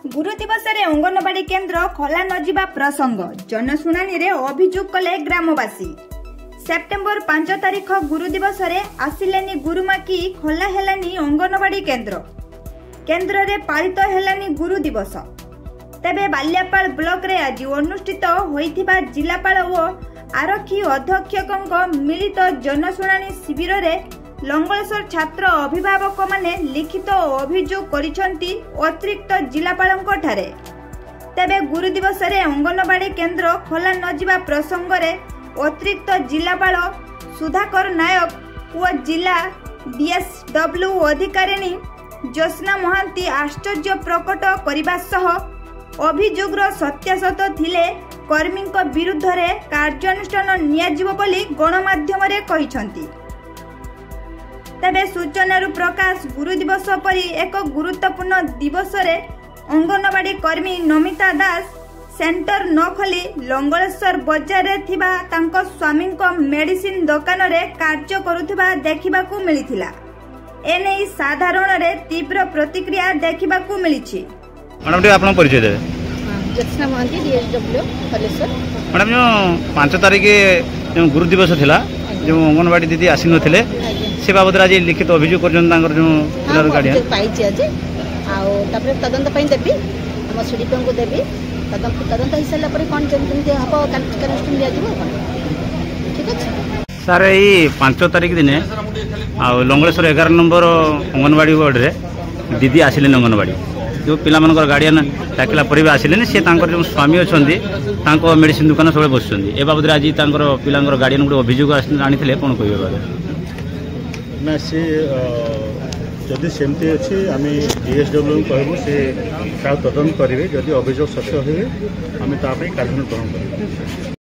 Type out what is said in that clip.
गुरु दिवस रे अंगनवाड़ी केन्द्र खोला नजिबा प्रसंग जनशुणाणी रे अभियोग कले ग्रामवासी। सेप्टेम्बर 5 तारिख गुरु दिवस रे आसिलेनी गुरुमाकी खोला हेलानी अंगनवाड़ी केन्द्र रे पालित हेलानी गुरु दिवस। तेबे बाल्यापाल ब्लॉक रे आज अनुष्ठित होइथिबा जिलापाल और आरक्षी अध्यक्षक मिलित जनशुणाणी शिविर रे लंगलेश्वर छात्र अभिभावक माने लिखित अभियोग करिसंती अतिरिक्त जिलापालंक ठारे। तेबे गुरु दिवस रे अंगनवाड़ी केन्द्र खोला नजिबा प्रसंग रे अतिरिक्त जिलापाल सुधाकर नायक और जिला डीएसडब्ल्यू अधिकारिणी ज्योत्स्ना महांती आश्चर्य प्रकट करने सह अभियोगर सत्यासत थिले कर्मी विरुद्ध रे कार्यानुष्ठान नियाजिबो बोली गणमाध्यम रे कहिसंती। तेबे सूचनारू प्रकाश गुरु दिवस परी एक गुरुत्वपूर्ण दिवस रे अंगनवाड़ी कर्मी नमिता दास सेंटर न खोली लंगलेश्वर बजार रे थिबा तांको स्वामी मेडिसिन दुकान रे कार्य करुथिबा देखिबाकू मिलिथिला। एने साधारण रे तीव्र प्रतिक्रिया देखिबाकू मिलिछि। मैडम टे आपन परिचय देबे। ज्योत्स्ना महांती डीएसडब्ल्यू कलेश्वर। मैडम जो 5 तारिख जो गुरु दिवस थिला जो अंगनवाड़ी दीदी आसी नथिले से बाबद आज लिखित अभियोग कर जो पिलार गार्डियन पाइछि आज आउ तापर तदंत पई देबी हम सुडीपन को देबी तदंत हिसाब पर कोन जेंति हबो कानुष्ठान दिया जिवो। ठीक अछि सर ये 5 तारिख दिन लंगलेश्वर 11 नंबर अंगनवाड़ी वार्ड रे दीदी आसिले अंगनवाड़ी जो पिला मानकर गार्डियन डाकिला पर भी आसिले से जो स्वामी अच्छा मेडिसिन दुकान सब बस ए बाबद आज पिला गार्डियन गोटे अभियोग आनी कौन कह ना सी जदि सेमती अच्छी आम डीएसडब्ल्यू कहूँ से तदंत करेंगे जदि अभियोग सत्य हुए आम कार्यानुष्ठान ग्रहण करेंगे।